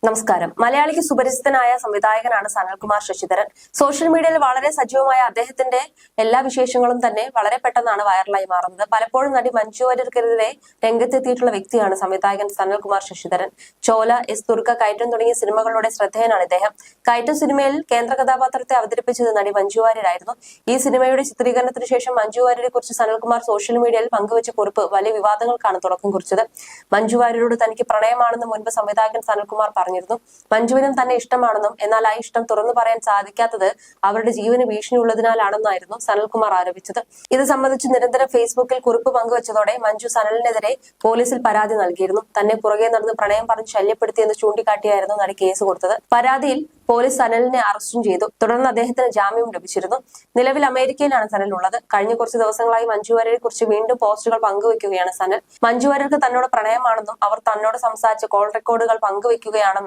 നമസ്കാരം. മലയാളിക്ക് സുപരിചിതനായ സംവിധായകനാണ് സനൽകുമാർ ശശിധരൻ. സോഷ്യൽ മീഡിയയിൽ വളരെ സജീവമായ അദ്ദേഹത്തിന്റെ എല്ലാ വിശേഷങ്ങളും തന്നെ വളരെ പെട്ടെന്നാണ് വൈറലായി മാറുന്നത്. പലപ്പോഴും നടി മഞ്ജു വാര്യർക്കെതിരെ രംഗത്തെത്തിയിട്ടുള്ള വ്യക്തിയാണ് സംവിധായകൻ സനൽകുമാർ ശശിധരൻ. ചോല, എസ് തുർക്ക, കയറ്റം തുടങ്ങിയ സിനിമകളുടെ ശ്രദ്ധേയനാണ് ഇദ്ദേഹം. കയറ്റം സിനിമയിൽ കേന്ദ്ര കഥാപാത്രത്തെ അവതരിപ്പിച്ചത് നടി മഞ്ജു വാര്യരായിരുന്നു. ഈ സിനിമയുടെ ചിത്രീകരണത്തിന് ശേഷം മഞ്ജു വാര്യരെ കുറിച്ച് സനൽകുമാർ സോഷ്യൽ മീഡിയയിൽ പങ്കുവച്ച കുറിപ്പ് വലിയ വിവാദങ്ങൾക്കാണ് തുടക്കം കുറിച്ചത്. മഞ്ജു വാര്യരോട് തനിക്ക് പ്രണയമാണെന്ന് മുൻപ് സംവിധായകൻ സനൽകുമാർ പറഞ്ഞിരുന്നു. മഞ്ജുവിനും തന്നെ ഇഷ്ടമാണെന്നും എന്നാൽ ആ ഇഷ്ടം തുറന്നു പറയാൻ സാധിക്കാത്തത് അവരുടെ ജീവന് ഭീഷണിയുള്ളതിനാലാണെന്നായിരുന്നു സനൽകുമാർ ആരോപിച്ചത്. ഇത് സംബന്ധിച്ച് നിരന്തരം ഫേസ്ബുക്കിൽ കുറിപ്പ് പങ്കുവച്ചതോടെ മഞ്ജു സനലിനെതിരെ പോലീസിൽ പരാതി നൽകിയിരുന്നു. തന്നെ പുറകെ നടന്ന് പ്രണയം പറഞ്ഞ് ശല്യപ്പെടുത്തിയെന്ന് ചൂണ്ടിക്കാട്ടിയായിരുന്നു നടി കേസ് കൊടുത്തത്. പരാതിയിൽ പോലീസ് സനലിനെ അറസ്റ്റും ചെയ്തു. തുടർന്ന് അദ്ദേഹത്തിന് ജാമ്യവും ലഭിച്ചിരുന്നു. നിലവിൽ അമേരിക്കയിലാണ് സനൽ ഉള്ളത്. കഴിഞ്ഞ കുറച്ച് ദിവസങ്ങളായി മഞ്ജു വാര്യരെ കുറിച്ച് വീണ്ടും പോസ്റ്റുകൾ പങ്കുവയ്ക്കുകയാണ് സനൽ. മഞ്ജു വാര്യർക്ക് തന്നോട് പ്രണയമാണെന്നും അവർ തന്നോട് സംസാരിച്ച കോൾ റെക്കോർഡുകൾ പങ്കുവയ്ക്കുകയാണെന്നും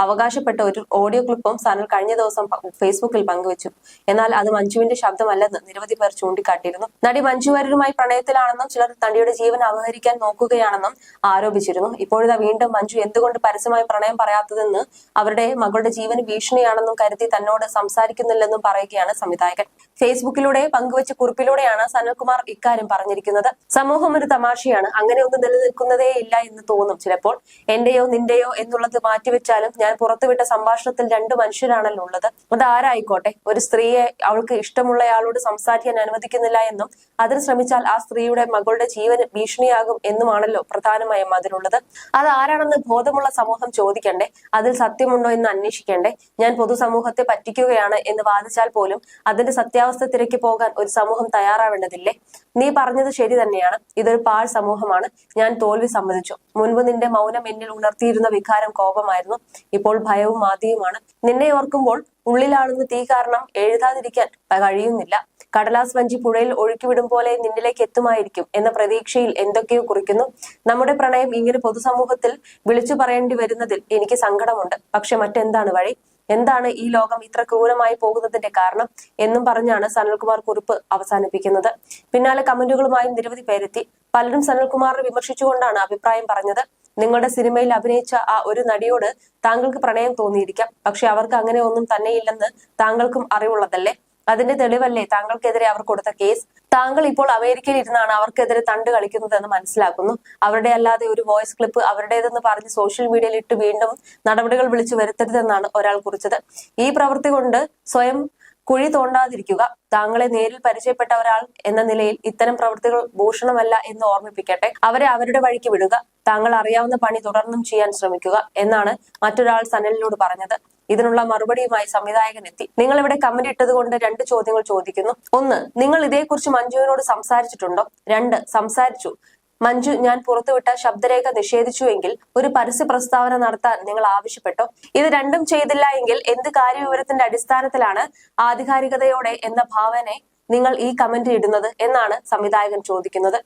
അവകാശപ്പെട്ട ഒരു ഓഡിയോ ക്ലിപ്പും സനൽ കഴിഞ്ഞ ദിവസം ഫേസ്ബുക്കിൽ പങ്കുവച്ചു. എന്നാൽ അത് മഞ്ജുവിന്റെ ശബ്ദമല്ലെന്ന് നിരവധി പേർ ചൂണ്ടിക്കാട്ടിയിരുന്നു. നടി മഞ്ജു വാര്യരുമായി പ്രണയത്തിലാണെന്നും ചിലർ നടിയുടെ ജീവൻ അപഹരിക്കാൻ നോക്കുകയാണെന്നും ആരോപിച്ചിരുന്നു. ഇപ്പോഴിതാ വീണ്ടും മഞ്ജു എന്തുകൊണ്ട് പരസ്യമായി പ്രണയം പറയാത്തതെന്ന് അവരുടെ മകളുടെ ജീവന് ഭീഷണിയാണെന്നും കരുതി തന്നോട് സംസാരിക്കുന്നില്ലെന്നും പറയുകയാണ് സംവിധായകൻ. ഫേസ്ബുക്കിലൂടെ പങ്കുവച്ച കുറിപ്പിലൂടെയാണ് സനൽകുമാർ ഇക്കാര്യം പറഞ്ഞിരിക്കുന്നത്. സമൂഹം ഒരു തമാശയാണ്. അങ്ങനെ ഒന്നും നിലനിൽക്കുന്നതേ ഇല്ല എന്ന് തോന്നും ചിലപ്പോൾ. എന്റെയോ നിന്റെയോ എന്നുള്ളത് മാറ്റിവെച്ചാലും ഞാൻ പുറത്തുവിട്ട സംഭാഷണത്തിൽ രണ്ടു മനുഷ്യരാണല്ലോ ഉള്ളത്. അത് ആരായിക്കോട്ടെ, ഒരു സ്ത്രീയെ അവൾക്ക് ഇഷ്ടമുള്ളയാളോട് സംസാരിക്കാൻ അനുവദിക്കുന്നില്ല എന്നും അതിന് ശ്രമിച്ചാൽ ആ സ്ത്രീയുടെ മകളുടെ ജീവന് ഭീഷണിയാകും എന്നുമാണല്ലോ പ്രധാനമായും അതിലുള്ളത്. അത് ആരാണെന്ന് ബോധമുള്ള സമൂഹം ചോദിക്കണ്ടേ? അതിൽ സത്യമുണ്ടോ എന്ന് അന്വേഷിക്കണ്ടേ? ഞാൻ പൊതുസമൂഹത്തെ പറ്റിക്കുകയാണ് എന്ന് വാദിച്ചാൽ പോലും അതിന്റെ സത്യാവസ്ഥ തിരക്കി പോകാൻ ഒരു സമൂഹം തയ്യാറാവേണ്ടതില്ലേ? നീ പറഞ്ഞത് ശരി തന്നെയാണ്. ഇതൊരു പാഴ് സമൂഹമാണ്. ഞാൻ തോൽവി സമ്മതിച്ചു. മുൻപ് നിന്റെ മൗനം എന്നിൽ ഉണർത്തിയിരുന്ന വികാരം കോപമായിരുന്നു. ഇപ്പോൾ ഭയവും ആദിയുമാണ്. നിന്നെ ഓർക്കുമ്പോൾ ഉള്ളിലാളുന്ന തീ കാരണം എഴുതാതിരിക്കാൻ കഴിയുന്നില്ല. കടലാസ് വഞ്ചി പുഴയിൽ ഒഴുക്കിവിടും പോലെ നിന്നിലേക്ക് എത്തുമായിരിക്കും എന്ന പ്രതീക്ഷയിൽ എന്തൊക്കെയോ കുറിക്കുന്നു. നമ്മുടെ പ്രണയം ഇങ്ങനെ പൊതുസമൂഹത്തിൽ വിളിച്ചു പറയേണ്ടി വരുന്നതിൽ എനിക്ക് സങ്കടമുണ്ട്. പക്ഷെ മറ്റെന്താണ് വഴി? എന്താണ് ഈ ലോകം ഇത്ര ക്രൂരമായി പോകുന്നതിന്റെ കാരണം എന്നും പറഞ്ഞാണ് സനൽകുമാർ കുറിപ്പ് അവസാനിപ്പിക്കുന്നത്. പിന്നാലെ കമന്റുകളുമായും നിരവധി പേരെത്തി. പലരും സനൽകുമാറിനെ വിമർശിച്ചുകൊണ്ടാണ് അഭിപ്രായം പറഞ്ഞത്. നിങ്ങളുടെ സിനിമയിൽ അഭിനയിച്ച ആ ഒരു നടിയോട് താങ്കൾക്ക് പ്രണയം തോന്നിയിരിക്കാം. പക്ഷെ അവർക്ക് അങ്ങനെ ഒന്നും തന്നെയില്ലെന്ന് താങ്കൾക്കും അറിവുള്ളതല്ലേ? അതിന്റെ തെളിവല്ലേ താങ്കൾക്കെതിരെ അവർ കൊടുത്ത കേസ്? താങ്കൾ ഇപ്പോൾ അമേരിക്കയിൽ ഇരുന്നാണ് അവർക്കെതിരെ തണ്ട് കളിക്കുന്നതെന്ന് മനസ്സിലാക്കുന്നു. അവരുടെ അല്ലാതെ ഒരു വോയിസ് ക്ലിപ്പ് അവരുടേതെന്ന് പറഞ്ഞ് സോഷ്യൽ മീഡിയയിൽ ഇട്ട് വീണ്ടും നടപടികൾ വിളിച്ചു വരുത്തരുതെന്നാണ് ഒരാൾ കുറിച്ചത്. ഈ പ്രവൃത്തി കൊണ്ട് സ്വയം കുഴി തോണ്ടാതിരിക്കുക. താങ്കളെ നേരിൽ പരിചയപ്പെട്ട ഒരാൾ എന്ന നിലയിൽ ഇത്തരം പ്രവൃത്തികൾ ഭൂഷണമല്ല എന്ന് ഓർമ്മിപ്പിക്കട്ടെ. അവരെ അവരുടെ വഴിക്ക് വിടുക. താങ്കൾ അറിയാവുന്ന പണി തുടർന്നും ചെയ്യാൻ ശ്രമിക്കുക എന്നാണ് മറ്റൊരാൾ സനലിനോട് പറഞ്ഞത്. ഇതിനുള്ള മറുപടിയുമായി സംവിധായകൻ എത്തി. നിങ്ങൾ ഇവിടെ കമന്റ് ഇട്ടത് കൊണ്ട് രണ്ട് ചോദ്യങ്ങൾ ചോദിക്കുന്നു. ഒന്ന്, നിങ്ങൾ ഇതേക്കുറിച്ച് മഞ്ജുവിനോട് സംസാരിച്ചിട്ടുണ്ടോ? രണ്ട്, സംസാരിച്ചു. മഞ്ജു ഞാൻ പുറത്തുവിട്ട ശബ്ദരേഖ നിഷേധിച്ചുവെങ്കിൽ ഒരു പരസ്യ പ്രസ്താവന നടത്താൻ നിങ്ങൾ ആവശ്യപ്പെട്ടോ? ഇത് രണ്ടും ചെയ്തില്ല എങ്കിൽ എന്ത് കാര്യവിവരത്തിന്റെ അടിസ്ഥാനത്തിലാണ് ആധികാരികതയോടെ എന്ന ഭാവന നിങ്ങൾ ഈ കമന്റ് ഇടുന്നത് എന്നാണ് സംവിധായകൻ ചോദിക്കുന്നത്.